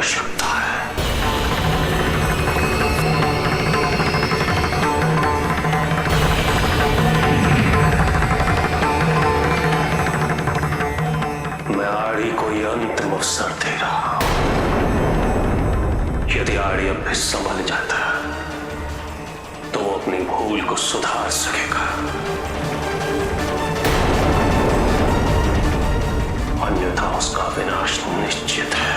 आवश्यकता है। मैं आड़ी को ये अंतिम अवसर दे रहा हूं। यदि आड़ी अब भी संभल जाता तो वो अपनी भूल को सुधार सकेगा, अन्यथा उसका विनाश निश्चित है।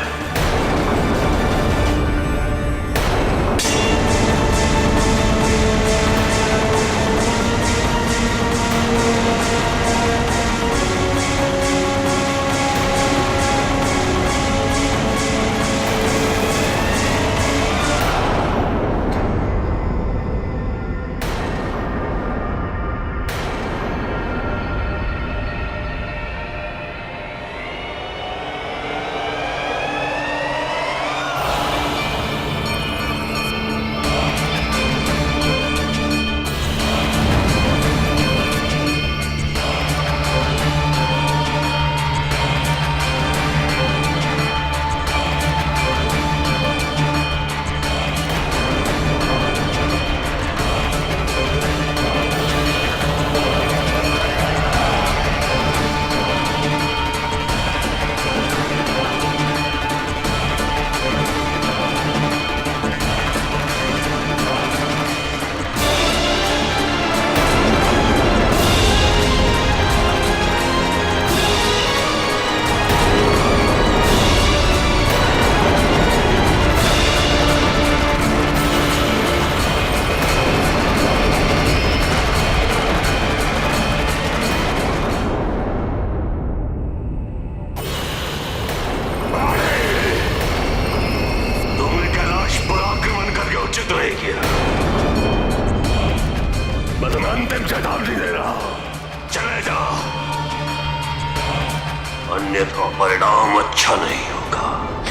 अन्यथा परिणाम अच्छा नहीं होगा।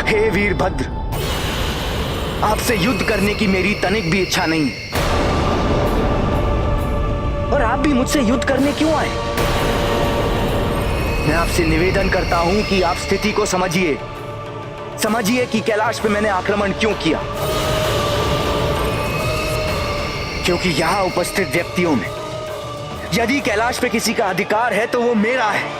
हे वीरभद्र, आपसे युद्ध करने की मेरी तनिक भी इच्छा नहीं है। और आप भी मुझसे युद्ध करने क्यों आए? मैं आपसे निवेदन करता हूं कि आप स्थिति को समझिए। समझिए कि कैलाश पे मैंने आक्रमण क्यों किया। क्योंकि यहां उपस्थित व्यक्तियों में यदि कैलाश पे किसी का अधिकार है तो वो मेरा है।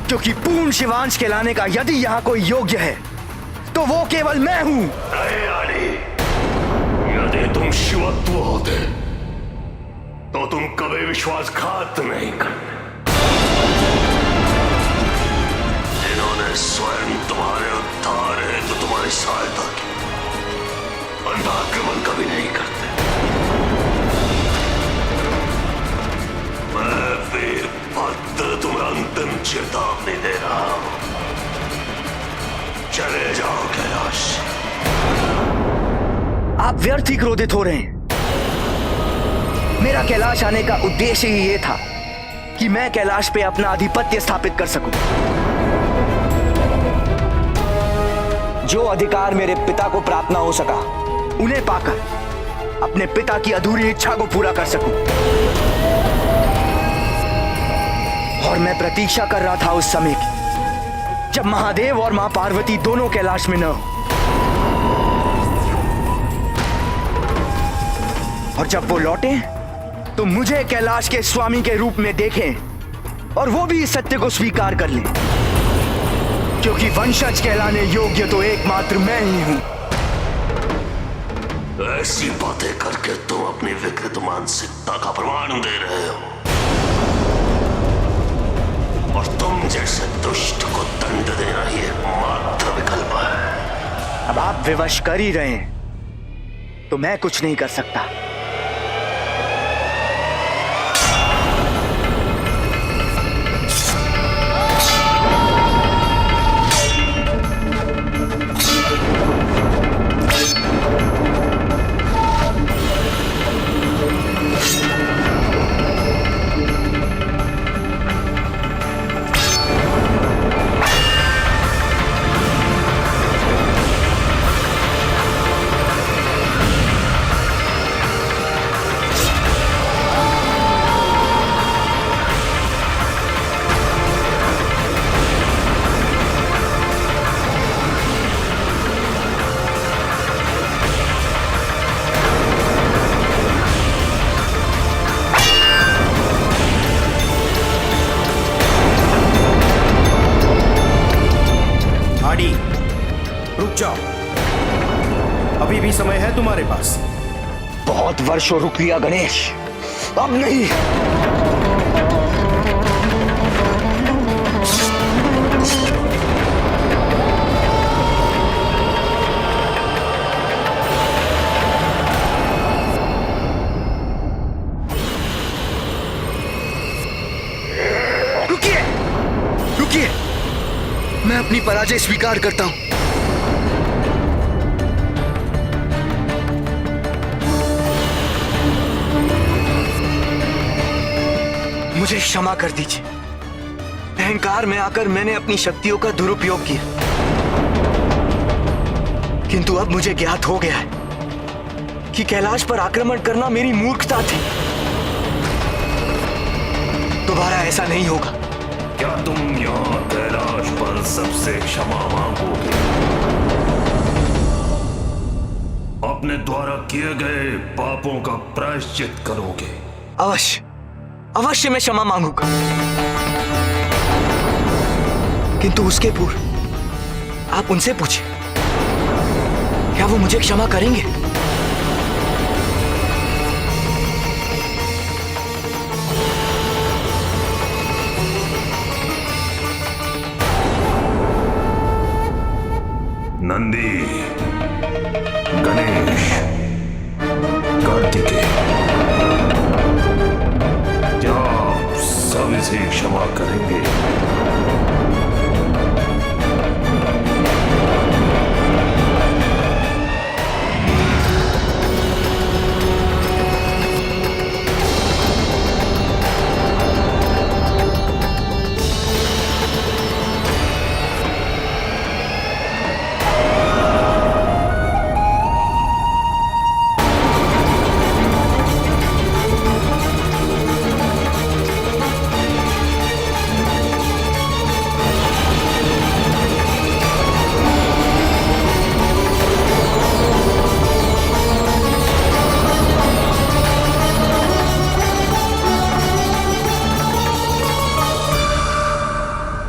क्योंकि पूर्ण शिवांश कहलाने का यदि यहां कोई योग्य है तो वो केवल मैं हूं। नहीं आली, यदि तुम शिवत्व होते तो तुम कभी विश्वासघात नहीं करते। इन्होंने स्वयं तुम्हारे उद्धार है तो तुम्हारी सहायता की, अंधाक्रमण कभी नहीं करते। मैं वीरभद्र तुम्हें अंतिम चेतावनी दे रहा हूं। चले जाओ कैलाश। आप व्यर्थ ही क्रोधित हो रहे हैं। मेरा कैलाश आने का उद्देश्य ही ये था कि मैं कैलाश पे अपना आधिपत्य स्थापित कर सकूं। जो अधिकार मेरे पिता को प्राप्त ना हो सका, उन्हें पाकर अपने पिता की अधूरी इच्छा को पूरा कर सकूं। और मैं प्रतीक्षा कर रहा था उस समय की जब महादेव और मां पार्वती दोनों कैलाश में न हो। और जब वो लौटे तो मुझे कैलाश के स्वामी के रूप में देखें और वो भी इस सत्य को स्वीकार कर लें, क्योंकि वंशज कहलाने योग्य तो एकमात्र मैं ही हूं। ऐसी बातें करके तुम अपनी विकृत मानसिकता का प्रमाण दे रहे हो, और तुम जैसे दुष्ट को दंड देना ही एकमात्र विकल्प है। अब आप विवश कर ही रहे हैं तो मैं कुछ नहीं कर सकता। वर्षों रुक लिया गणेश, अब नहीं। रुकिए, रुकिए, मैं अपनी पराजय स्वीकार करता हूं। मुझे क्षमा कर दीजिए। अहंकार में आकर मैंने अपनी शक्तियों का दुरुपयोग किया, किंतु अब मुझे ज्ञात हो गया है कि कैलाश पर आक्रमण करना मेरी मूर्खता थी। दोबारा ऐसा नहीं होगा। क्या तुम यहाँ कैलाश पर सबसे क्षमा मांगोगे? अपने द्वारा किए गए पापों का प्रायश्चित करोगे? अवश्य, अवश्य मैं क्षमा मांगूंगा, किंतु उसके पूर्व आप उनसे पूछिए, क्या वो मुझे क्षमा करेंगे? नंदी, गणेश, कार्तिकेय, क्या आप सब इसे क्षमा करेंगे?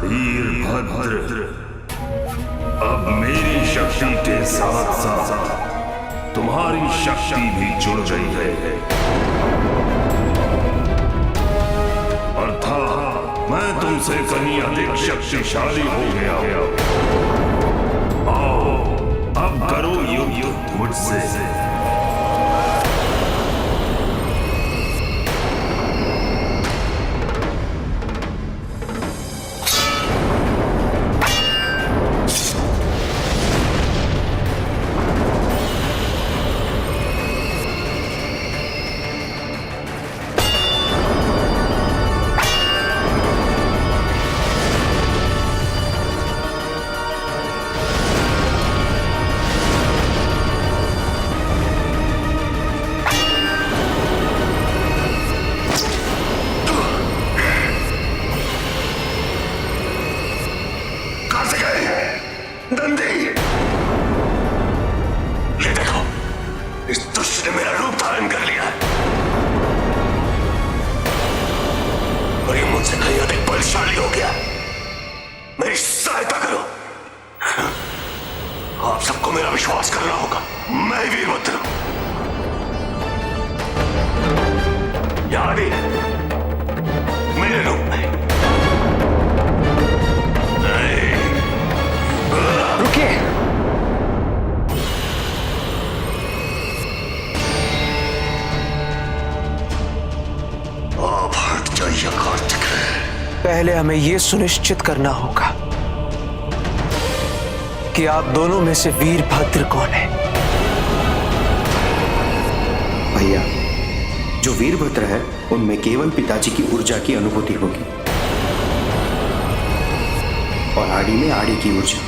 वीरभद्र, अब मेरी शक्ति के साथ साथ तुम्हारी शक्ति भी जुड़ गई है। अर्थात मैं तुमसे कहीं अधिक शक्तिशाली हो गया हूं। आओ, अब करो युद्ध मुझसे। बलशाली हो गया, मेरी सहायता करो। आप सबको मेरा विश्वास करना होगा। मैं वीरभद्र हूं। यानी मेरे रूप में रुकिए, आप हट जाइए कार्तिक। पहले हमें यह सुनिश्चित करना होगा कि आप दोनों में से वीरभद्र कौन है। भैया, जो वीरभद्र है उनमें केवल पिताजी की ऊर्जा की अनुभूति होगी और आड़ी में आड़ी की ऊर्जा।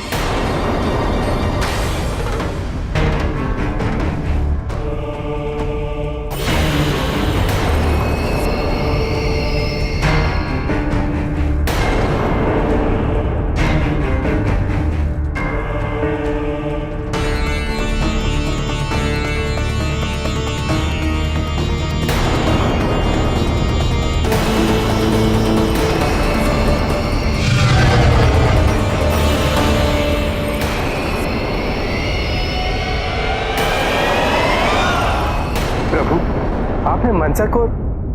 मनसा को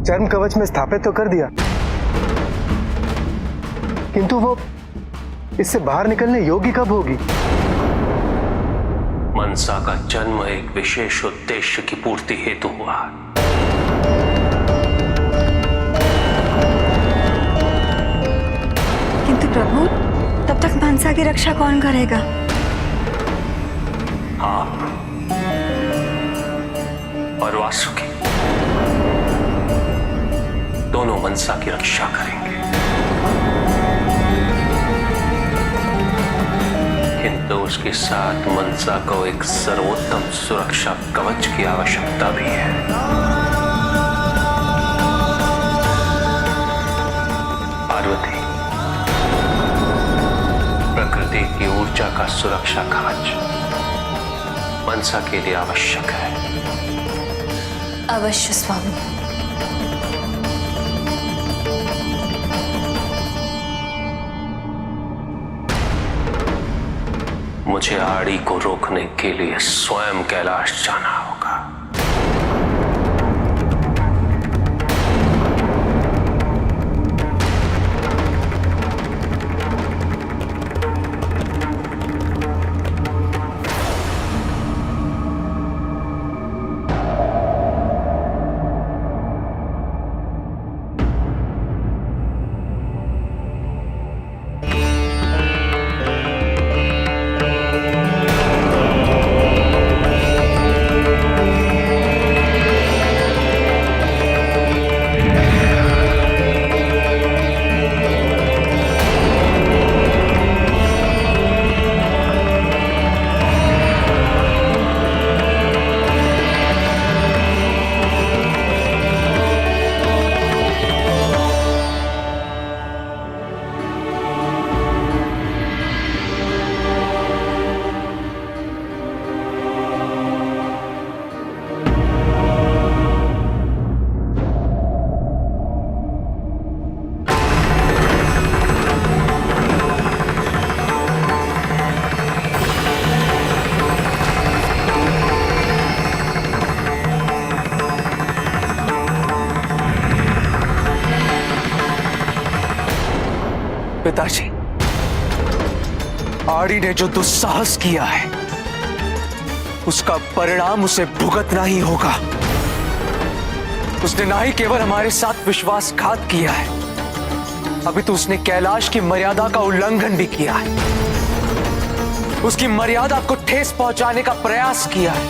चर्म कवच में स्थापित तो कर दिया, किंतु वो इससे बाहर निकलने योग्य कब होगी? मनसा का जन्म एक विशेष उद्देश्य की पूर्ति हेतु हुआ। किंतु प्रभु, तब तक मनसा की रक्षा कौन करेगा? आप और वासुकी दोनों मनसा की रक्षा करेंगे, किंतु उसके साथ मनसा को एक सर्वोत्तम सुरक्षा कवच की आवश्यकता भी है। पार्वती, प्रकृति की ऊर्जा का सुरक्षा कवच मनसा के लिए आवश्यक है। अवश्य स्वामी। मुझे आड़ी को रोकने के लिए स्वयं कैलाश जाना होगा। पिताजी, आड़ी ने जो दुस्साहस किया है उसका परिणाम उसे भुगतना ही होगा। उसने ना ही केवल हमारे साथ विश्वासघात किया है, अभी तो उसने कैलाश की मर्यादा का उल्लंघन भी किया है। उसकी मर्यादा को ठेस पहुंचाने का प्रयास किया है।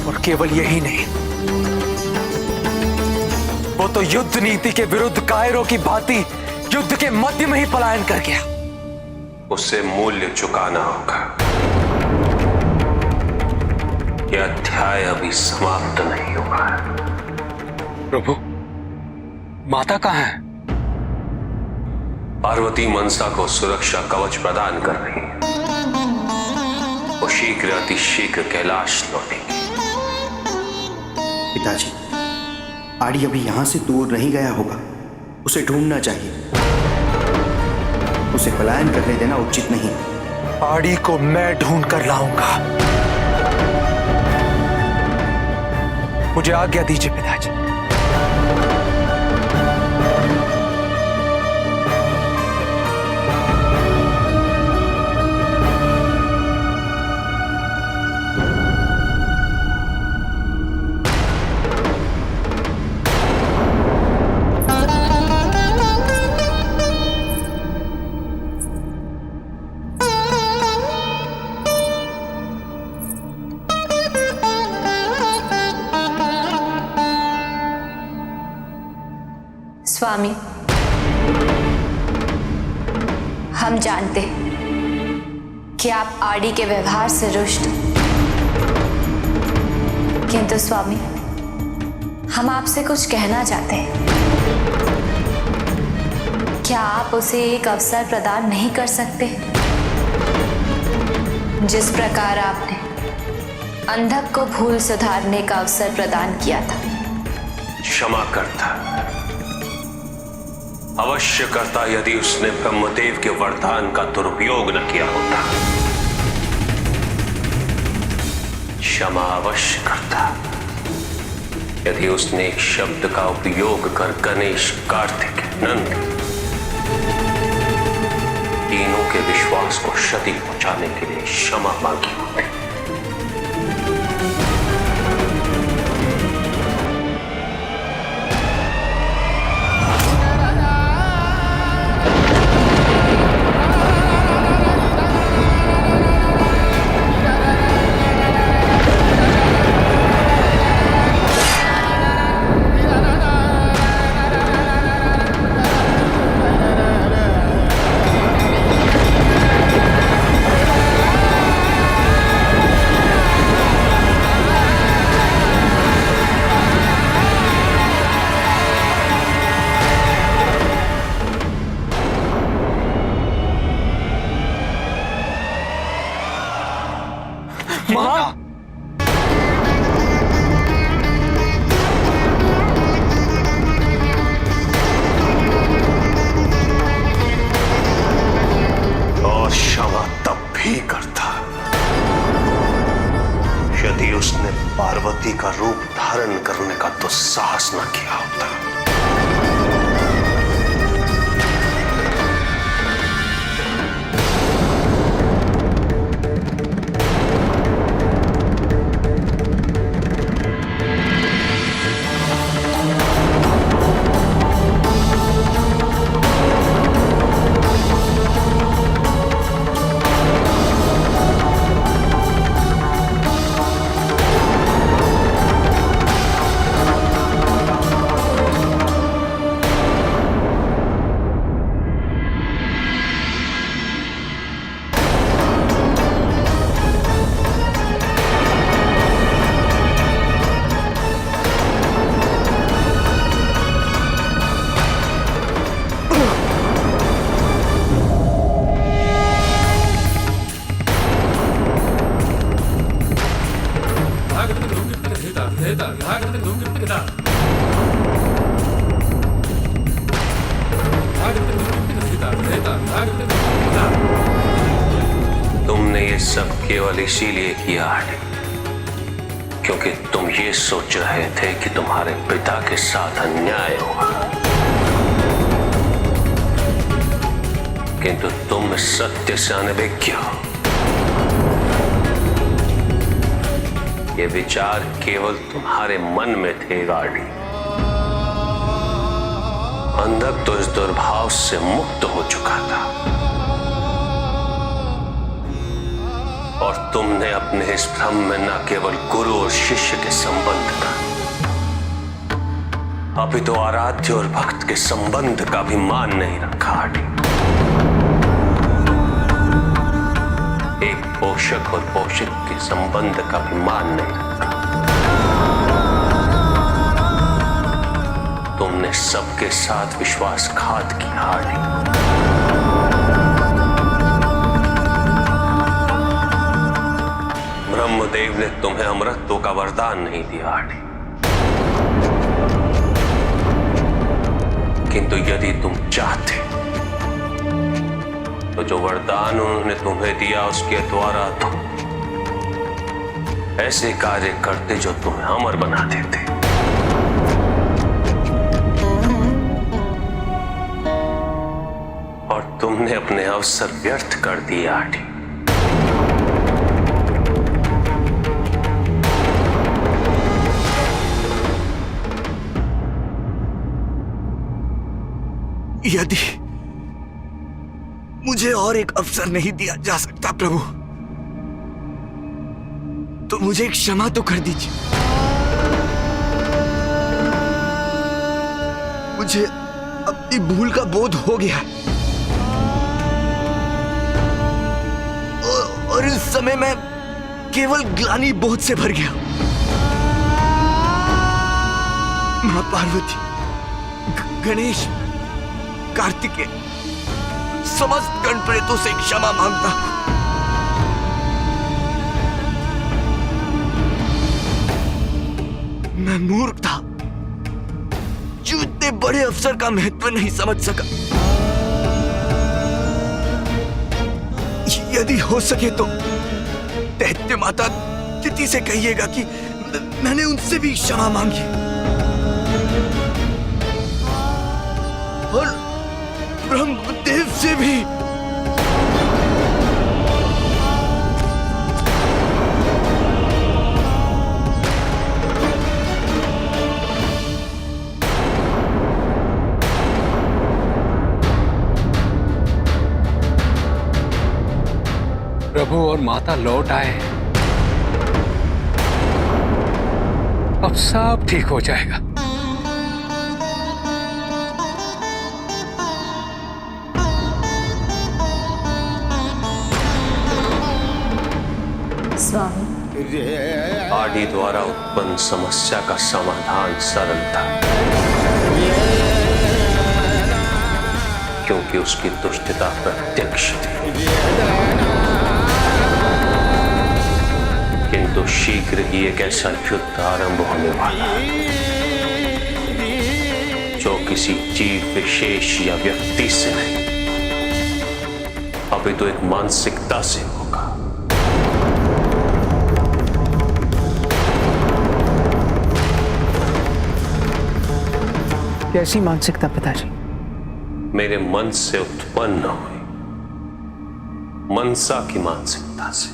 और केवल यही नहीं, वो तो युद्ध नीति के विरुद्ध कायरों की भांति युद्ध के मध्य में ही पलायन कर गया। उसे मूल्य चुकाना होगा। यह अध्याय अभी समाप्त नहीं हुआ है। प्रभु, माता कहाँ है? पार्वती मनसा को सुरक्षा कवच प्रदान कर रही है। वो शीघ्र अतिशीघ्र कैलाश लौटेगी। पिताजी, आड़ी अभी यहां से दूर नहीं गया होगा, उसे ढूंढना चाहिए। उसे पलायन करने देना उचित नहीं। आड़ी को मैं ढूंढ कर लाऊंगा। मुझे आज्ञा दीजिए पिताजी। स्वामी, हम जानते कि आप आड़ी के व्यवहार से रुष्ट, किंतु स्वामी, हम आपसे कुछ कहना चाहते हैं। क्या आप उसे एक अवसर प्रदान नहीं कर सकते? जिस प्रकार आपने अंधक को भूल सुधारने का अवसर प्रदान किया था। क्षमा करता, अवश्य करता, यदि उसने ब्रह्मदेव के वरदान का दुरुपयोग न किया होता। क्षमा अवश्य करता, यदि उसने एक शब्द का उपयोग कर गणेश, कार्तिक, नंद तीनों के विश्वास को क्षति पहुंचाने के लिए क्षमा मांगी होती। और क्षमा तब भी करता यदि उसने पार्वती का रूप धारण करने का दुस्साहस न किया होता। तुमने ये सब केवल इसीलिए किया है क्योंकि तुम ये सोच रहे थे कि तुम्हारे पिता के साथ अन्याय हुआ, किंतु तुम सत्य से अनभिज्ञ हो। ये विचार केवल तुम्हारे मन में थे गाड़ी। अंधक तो इस दुर्भाव से मुक्त हो चुका था और तुमने अपने इस भ्रम में न केवल गुरु और शिष्य के संबंध का, अपितु तो आराध्य और भक्त के संबंध का भी मान नहीं रखा। एक पोषक और पोषित के संबंध का भी मान नहीं रखा। तुमने सबके साथ विश्वासघात किया। ब्रह्मदेव ने तुम्हें अमरत्व का वरदान नहीं दिया, किंतु यदि तुम चाहते तो जो वरदान उन्होंने तुम्हें दिया उसके द्वारा तुम ऐसे कार्य करते जो तुम्हें अमर बना देते। और तुमने अपने अवसर व्यर्थ कर दिए आठी। यदि मुझे और एक अवसर नहीं दिया जा सकता प्रभु, तो मुझे क्षमा तो कर दीजिए। मुझे अपनी भूल का बोध हो गया और इस समय मैं केवल ग्लानि बोध से भर गया। मां पार्वती, गणेश, कार्तिकेय, समस्त गण प्रेतों से क्षमा मांगता हूं। मैं मूर्ख था जो इतने बड़े अवसर का महत्व नहीं समझ सका। यदि हो सके तो दैत्य माता तिथि से कहिएगा कि मैंने उनसे भी क्षमा मांगी। प्रभु और माता लौट आए, अब सब ठीक हो जाएगा। स्वामी, आदि द्वारा उत्पन्न समस्या का समाधान सरल था, क्योंकि उसकी दुष्टता प्रत्यक्ष थी। किंतु शीघ्र ही एक ऐसा युद्ध आरंभ होने वाला जो किसी जीव विशेष या व्यक्ति से नहीं, अभी तो एक मानसिकता से होगा। कैसी मानसिकता पिताजी? मेरे मन से उत्पन्न हुई मनसा की मानसिकता से।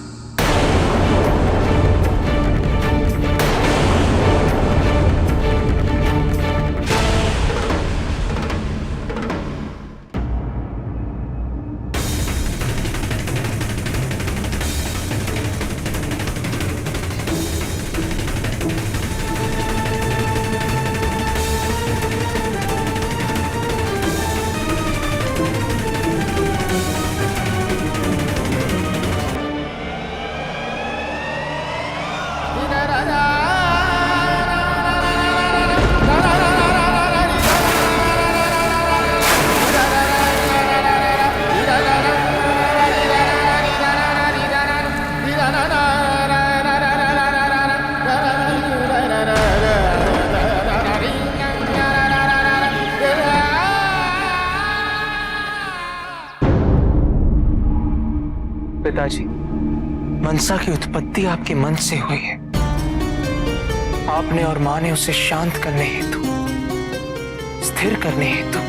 पिताजी, मनसा की उत्पत्ति आपके मन से हुई है। आपने और मां ने उसे शांत करने हेतु, स्थिर करने हेतु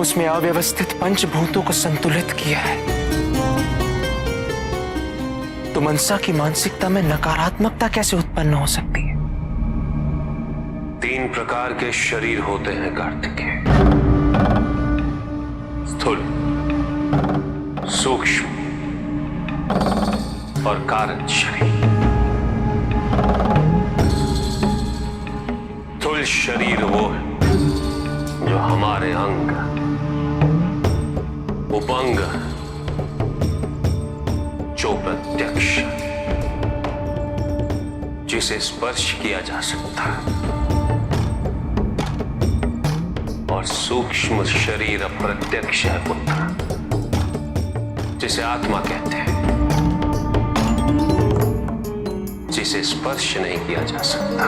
उसमें अव्यवस्थित पंचभूतों को संतुलित किया है। तो मनसा की मानसिकता में नकारात्मकता कैसे उत्पन्न हो सकती है? 3 प्रकार के शरीर होते हैं कार्तिकेय: स्थूल, सूक्ष्म और कारण शरीर। स्थूल शरीर वो है जो हमारे अंग, उपअंग, जो प्रत्यक्ष, जिसे स्पर्श किया जा सकता है, और सूक्ष्म शरीर अप्रत्यक्ष है पुत्र, जिसे आत्मा कहते हैं, जिसे स्पर्श नहीं किया जा सकता,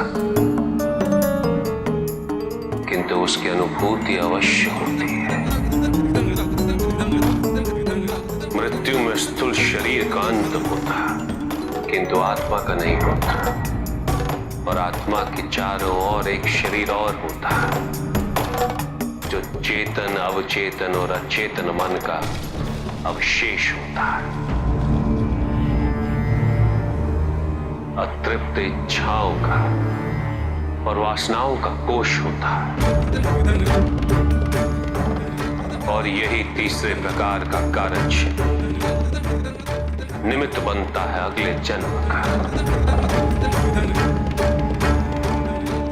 किंतु उसकी अनुभूति अवश्य होती है। मृत्यु में स्थूल शरीर का अंत होता, किंतु आत्मा का नहीं होता, और आत्मा के चारों ओर एक शरीर और होता है जो चेतन, अवचेतन और अचेतन मन का अवशेष होता है। अतृप्त इच्छाओं का और वासनाओं का कोश होता है, और यही तीसरे प्रकार का कारण निमित्त बनता है अगले जन्म का,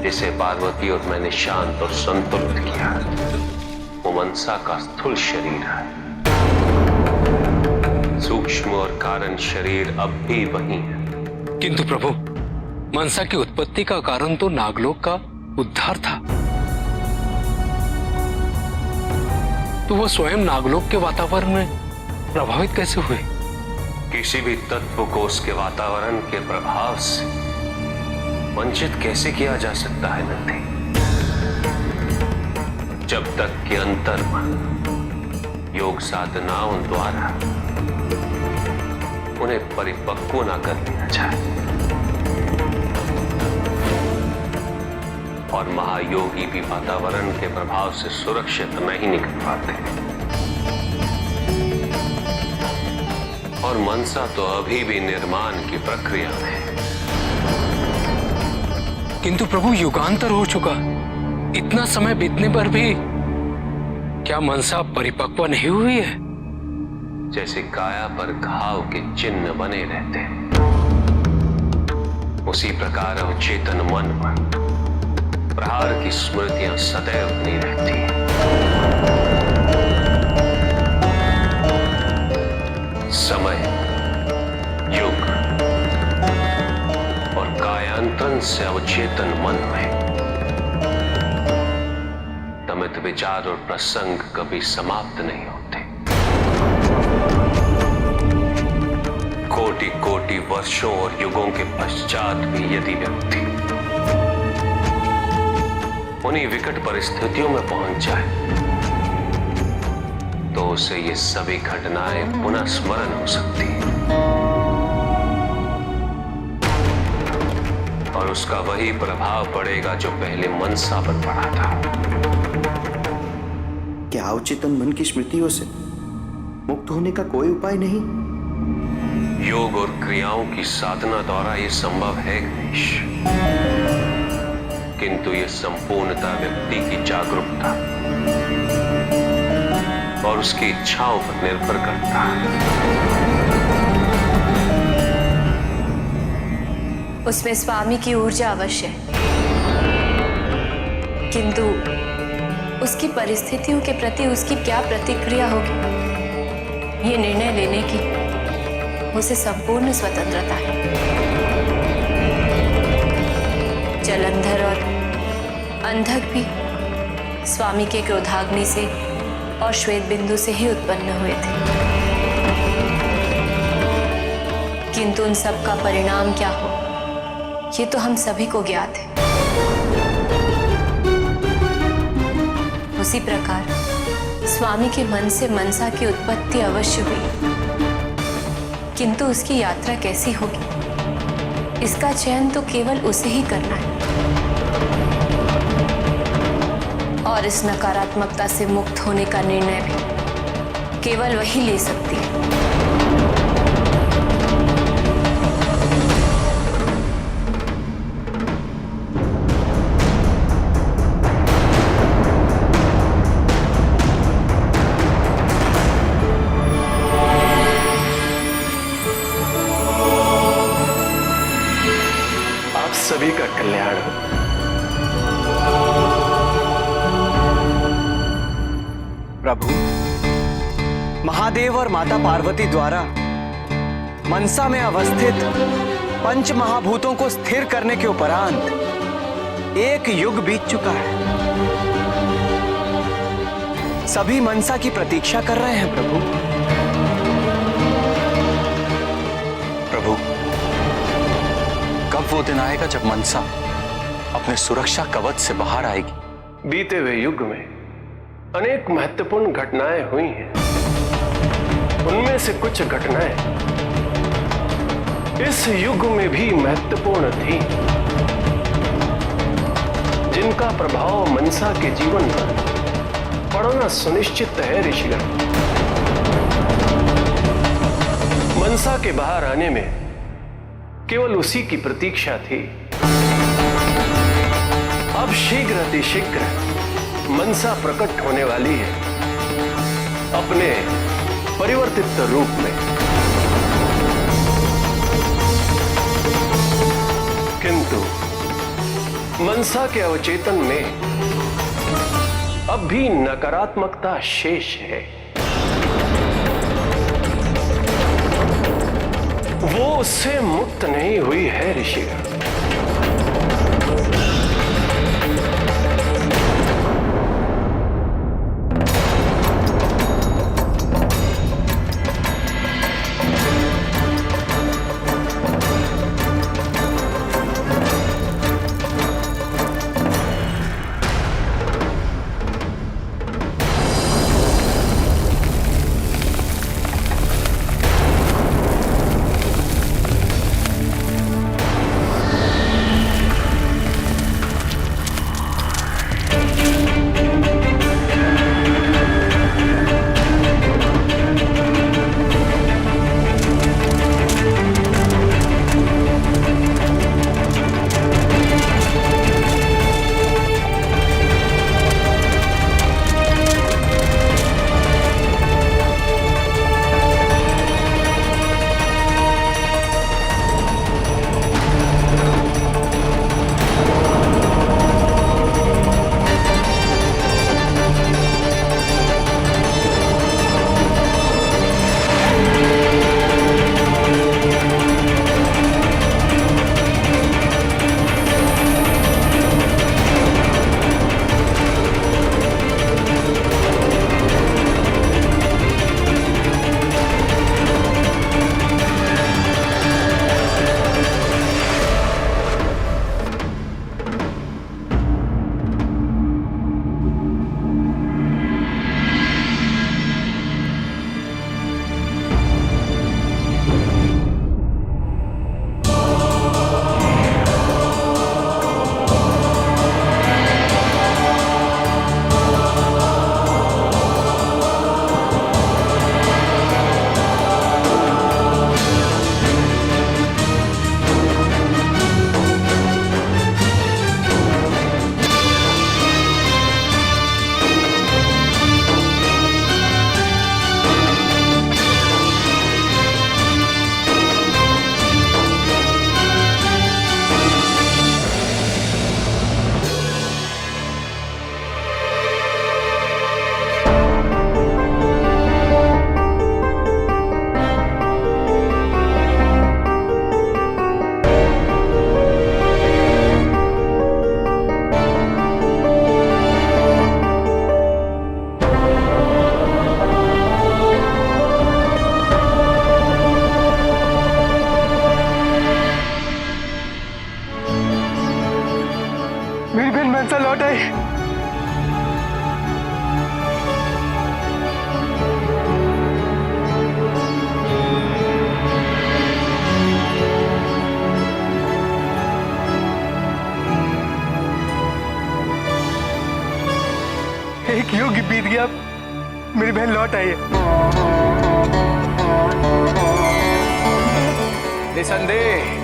जिसे पार्वती और मैंने शांत और संतुलित किया। वो मनसा का स्थूल शरीर है। सूक्ष्म और कारण शरीर अब भी वही है। किंतु प्रभु, मनसा की उत्पत्ति का कारण तो नागलोक का उद्धार था, तो वो स्वयं नागलोक के वातावरण में प्रभावित कैसे हुए? किसी भी तत्व को उसके वातावरण के प्रभाव से वंचित कैसे किया जा सकता है नंदी? जब तक कि अंतर्मन योग साधनाओं द्वारा उन्हें परिपक्व न कर दिया जाए, और महायोगी भी वातावरण के प्रभाव से सुरक्षित नहीं निकल पाते। और मनसा तो अभी भी निर्माण की प्रक्रिया में है। किंतु प्रभु, युगांतर हो चुका, इतना समय बीतने पर भी क्या मनसा परिपक्व नहीं हुई है? जैसे काया पर घाव के चिन्ह बने रहते हैं, उसी प्रकार अवचेतन मन पर प्रहार की स्मृतियां सदैव बनी रहती हैं। समय, युग और कायांतरण से अवचेतन मन में दमित विचार और प्रसंग कभी समाप्त नहीं होते। कोटि कोटि वर्षों और युगों के पश्चात भी यदि व्यक्ति उन्हीं विकट परिस्थितियों में पहुंच जाए तो उसे ये सभी घटनाएं पुनः स्मरण हो सकती हैं और उसका वही प्रभाव पड़ेगा जो पहले मनसा पर पड़ा था। क्या अवचेतन मन की स्मृतियों से मुक्त होने का कोई उपाय नहीं? योग और क्रियाओं की साधना द्वारा यह संभव है गणेश, किंतु यह संपूर्णता व्यक्ति की जागरूकता और उसकी इच्छाओं पर निर्भर करता है। उसमें स्वामी की ऊर्जा अवश्य है, किंतु उसकी परिस्थितियों के प्रति उसकी क्या प्रतिक्रिया होगी, ये निर्णय लेने की उसे संपूर्ण स्वतंत्रता है। जलंधर और अंधक भी स्वामी के क्रोधाग्नि से और श्वेत बिंदु से ही उत्पन्न हुए थे, किंतु उन सब का परिणाम क्या हो ये तो हम सभी को ज्ञात है। उसी प्रकार स्वामी के मन से मनसा की उत्पत्ति अवश्य हुई, किंतु उसकी यात्रा कैसी होगी इसका चयन तो केवल उसे ही करना है और इस नकारात्मकता से मुक्त होने का निर्णय भी केवल वही ले सकती है। सभी का कल्याण हो। प्रभु, महादेव और माता पार्वती द्वारा मनसा में अवस्थित पंच महाभूतों को स्थिर करने के उपरांत 1 युग बीत चुका है। सभी मनसा की प्रतीक्षा कर रहे हैं प्रभु। प्रभु, कब वो दिन आएगा जब मनसा अपने सुरक्षा कवच से बाहर आएगी? बीते हुए युग में अनेक महत्वपूर्ण घटनाएं हुई हैं। उनमें से कुछ घटनाएं इस युग में भी महत्वपूर्ण थी, जिनका प्रभाव मनसा के जीवन पर पड़ना सुनिश्चित है ऋषिगण। मनसा के बाहर आने में केवल उसी की प्रतीक्षा थी। अब शीघ्र अतिशीघ्र मनसा प्रकट होने वाली है अपने परिवर्तित रूप में, किंतु मनसा के अवचेतन में अब भी नकारात्मकता शेष है। वो उससे मुक्त नहीं हुई है ऋषिगण। एक युग बीत गया, मेरी बहन लौट आई है। निसंदेह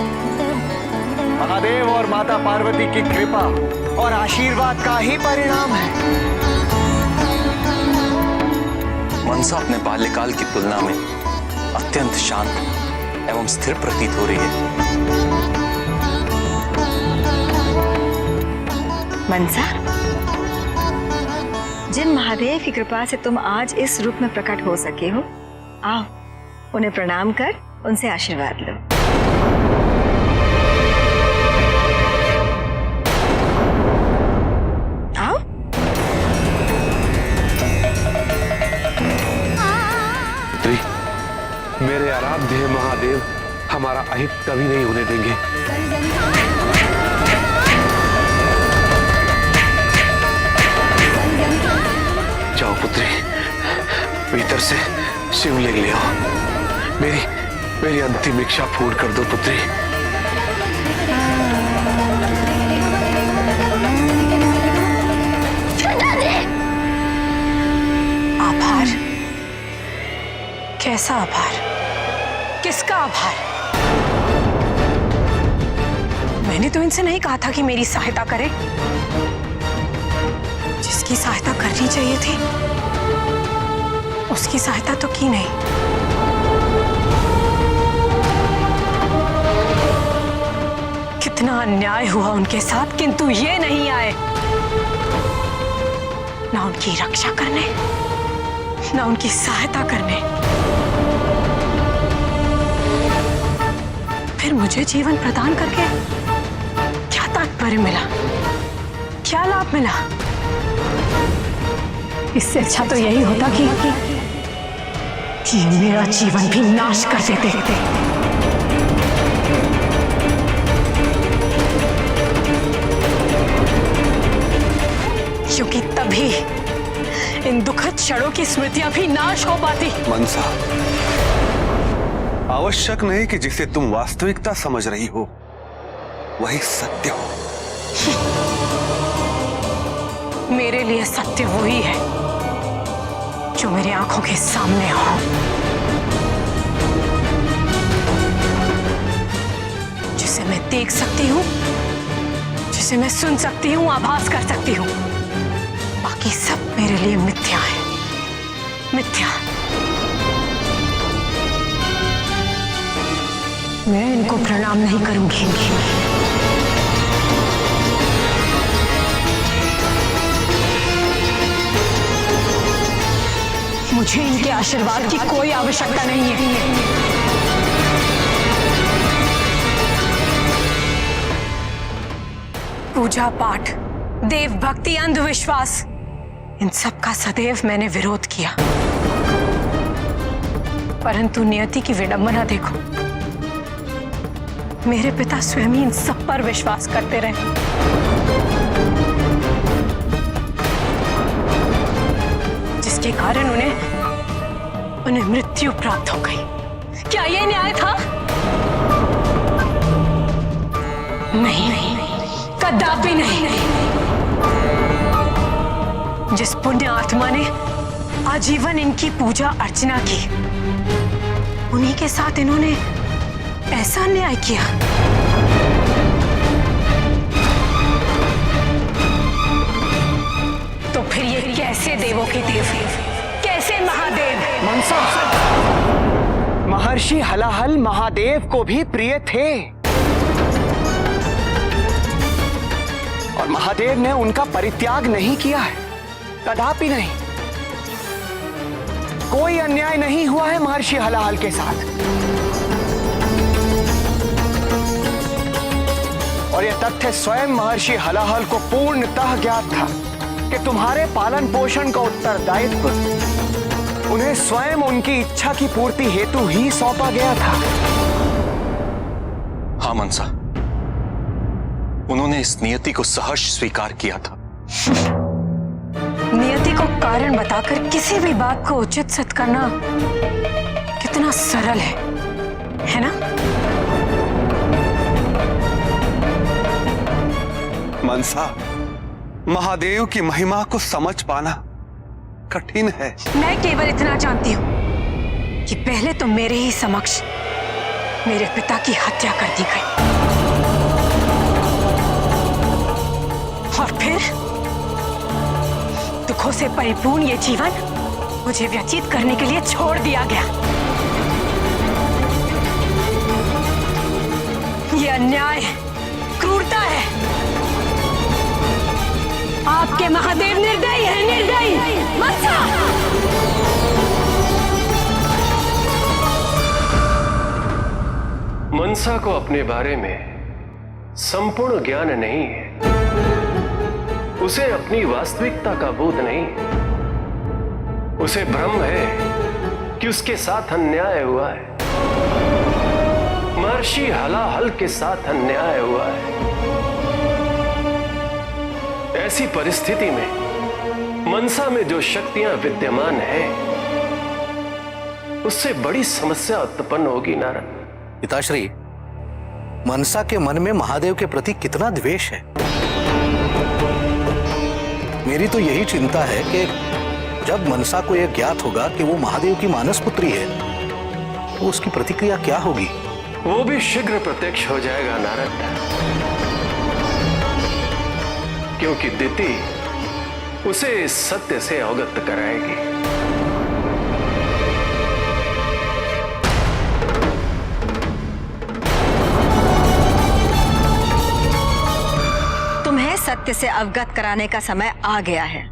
महादेव और माता पार्वती की कृपा और आशीर्वाद का ही परिणाम है। मनसा अपने बाल्यकाल की तुलना में अत्यंत शांत एवं स्थिर प्रतीत हो रही है। मनसा, जिन महादेव की कृपा से तुम आज इस रूप में प्रकट हो सके हो, आओ उन्हें प्रणाम कर उनसे आशीर्वाद लो। आओ। मेरे आराध्य महादेव हमारा अहित कभी नहीं होने देंगे। जाओ पुत्री, भीतर से शिवलिंग ले आओ। मेरी अंतिम इच्छा पूर्ण कर दो पुत्री। आभार? कैसा आभार? किसका आभार? मैंने तो इनसे नहीं कहा था कि मेरी सहायता करें। जिसकी सहायता करनी चाहिए थी उसकी सहायता तो की नहीं। कितना अन्याय हुआ उनके साथ, किंतु ये नहीं आए ना उनकी रक्षा करने ना उनकी सहायता करने। फिर मुझे जीवन प्रदान करके क्या तात्पर्य मिला, क्या लाभ मिला? इससे अच्छा तो यही होता कि मेरा जीवन भी नाश कर देते। क्योंकि तभी इन दुखद क्षणों की स्मृतियां भी नाश हो पाती। मनसा, आवश्यक नहीं कि जिसे तुम वास्तविकता समझ रही हो वही सत्य हो। मेरे लिए सत्य वही है जो मेरे आंखों के सामने हो। जिसे मैं देख सकती हूँ, जिसे मैं सुन सकती हूँ, आभास कर सकती हूँ। बाकी सब मेरे लिए मिथ्या है, मिथ्या। मैं इनको प्रणाम नहीं करूंगी। मुझे इनके आशीर्वाद की कोई आवश्यकता नहीं है। पूजा पाठ, देव भक्ति, अंधविश्वास, इन सब का सदैव मैंने विरोध किया। परंतु नियति की विडंबना देखो, मेरे पिता स्वयं ही इन सब पर विश्वास करते रहे। जिसके कारण उन्हें मृत्यु प्राप्त हो गई। क्या ये न्याय था? नहीं, कदापि नहीं। जिस पुण्य आत्मा ने आजीवन इनकी पूजा अर्चना की, उन्हीं के साथ इन्होंने ऐसा अन्याय किया। तो फिर ये कैसे देवों के देव, कैसे महादेव? मनसा, महर्षि हलाहल महादेव को भी प्रिय थे और महादेव ने उनका परित्याग नहीं किया है, कदापि नहीं। कोई अन्याय नहीं हुआ है महर्षि हलाहल के साथ। और यह तथ्य स्वयं महर्षि हलाहल को पूर्णतः ज्ञात था कि तुम्हारे पालन पोषण का उत्तरदायित्व उन्हें स्वयं उनकी इच्छा की पूर्ति हेतु ही सौंपा गया था। हाँ मनसा, उन्होंने इस नियति को सहर्ष स्वीकार किया था। नियति को कारण बताकर किसी भी बात को उचित सिद्ध करना कितना सरल है ना? मनसा, महादेव की महिमा को समझ पाना कठिन है। मैं केवल इतना जानती हूँ कि पहले तो मेरे ही समक्ष मेरे पिता की हत्या कर दी गई और फिर दुखों से परिपूर्ण ये जीवन मुझे व्यतीत करने के लिए छोड़ दिया गया। ये अन्याय, क्रूरता है। आपके महादेव निर्दयी है, निर्दयी। मनसा! मनसा को अपने बारे में संपूर्ण ज्ञान नहीं है। उसे अपनी वास्तविकता का बोध नहीं। उसे भ्रम है कि उसके साथ अन्याय हुआ है। महर्षि हलाहल के साथ अन्याय हुआ है। ऐसी परिस्थिति में मनसा में जो शक्तियां विद्यमान है, उससे बड़ी समस्या उत्पन्न होगी नारद। पिताश्री, मनसा के मन में महादेव के प्रति कितना द्वेष है। मेरी तो यही चिंता है कि जब मनसा को यह ज्ञात होगा कि वो महादेव की मानस पुत्री है, तो उसकी प्रतिक्रिया क्या होगी? वो भी शीघ्र प्रत्यक्ष हो जाएगा नारद, क्योंकि दिति उसे इस सत्य से अवगत कराएगी। तुम्हें सत्य से अवगत कराने का समय आ गया है।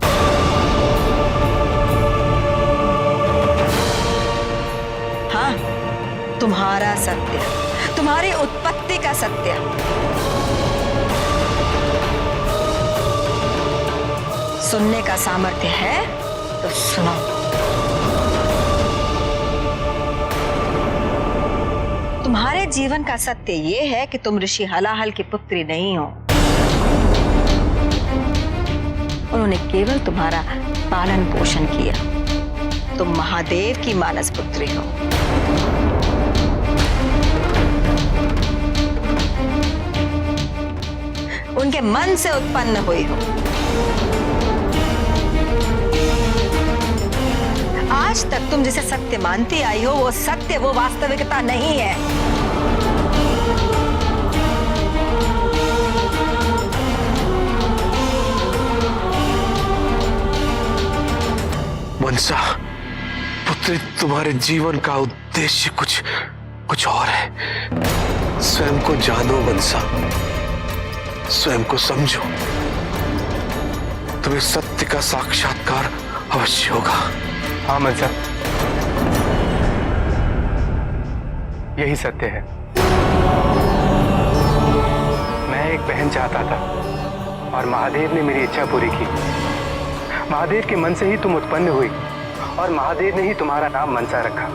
हाँ, तुम्हारा सत्य, तुम्हारी उत्पत्ति का सत्य। सुनने का सामर्थ्य है तो सुनो। तुम्हारे जीवन का सत्य यह है कि तुम ऋषि हलाहल की पुत्री नहीं हो। उन्होंने केवल तुम्हारा पालन पोषण किया। तुम महादेव की मानस पुत्री हो। उनके मन से उत्पन्न हुई हो। आज तक तुम जिसे सत्य मानती आई हो, वो सत्य, वो वास्तविकता नहीं है। मनसा पुत्री, तुम्हारे जीवन का उद्देश्य कुछ और है। स्वयं को जानो मनसा, स्वयं को समझो। तुम्हें सत्य का साक्षात्कार अवश्य होगा। हाँ मनसा, यही सत्य है। मैं एक बहन चाहता था और महादेव ने मेरी इच्छा पूरी की। महादेव के मन से ही तुम उत्पन्न हुई और महादेव ने ही तुम्हारा नाम मनसा रखा।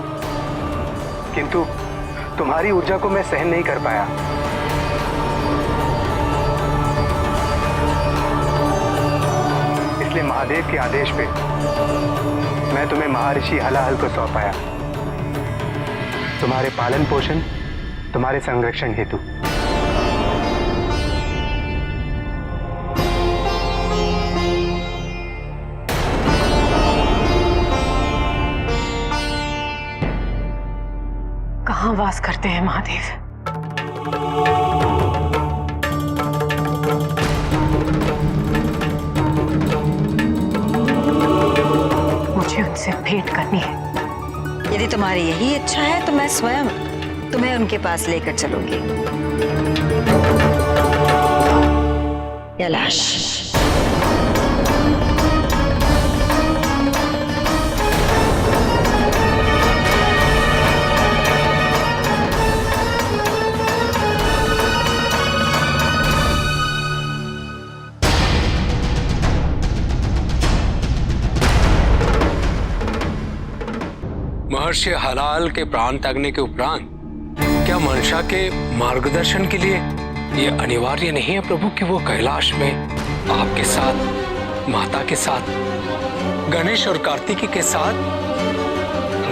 किंतु तुम्हारी ऊर्जा को मैं सहन नहीं कर पाया। इसलिए महादेव के आदेश पे मैं तुम्हें महर्षि हलाहल को सौंपाया, तुम्हारे पालन पोषण, तुम्हारे संरक्षण हेतु। कहाँ वास करते हैं महादेव? मुझे उनसे भेंट करनी है। यदि तुम्हारी यही इच्छा है तो मैं स्वयं तुम्हें उनके पास लेकर चलूंगी। कैलाश, महर्षि हलाल के प्राण त्यागने के उपरांत क्या मनसा के मार्गदर्शन के लिए यह अनिवार्य नहीं है प्रभु कि वो कैलाश में आपके साथ, माता के साथ, गणेश और कार्तिकी के साथ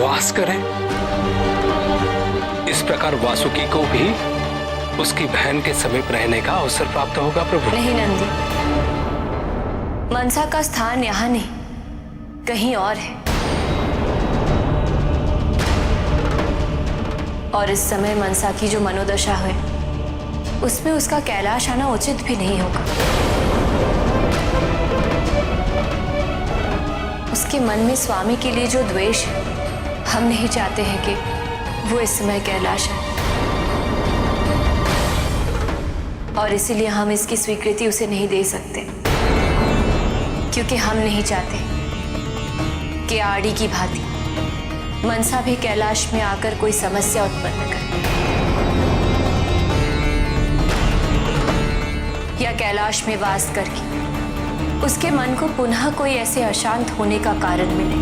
वास करें? इस प्रकार वासुकी को भी उसकी बहन के समीप रहने का अवसर प्राप्त होगा प्रभु। नहीं नंदी, मनसा का स्थान यहाँ नहीं, कहीं और है। और इस समय मनसा की जो मनोदशा है उसमें उसका कैलाश आना उचित भी नहीं होगा। उसके मन में स्वामी के लिए जो द्वेष है, हम नहीं चाहते हैं कि वो इस समय कैलाश आए, और इसीलिए हम इसकी स्वीकृति उसे नहीं दे सकते, क्योंकि हम नहीं चाहते कि आड़ी की भांति मनसा भी कैलाश में आकर कोई समस्या उत्पन्न करे या कैलाश में वास करके उसके मन को पुनः कोई ऐसे अशांत होने का कारण मिले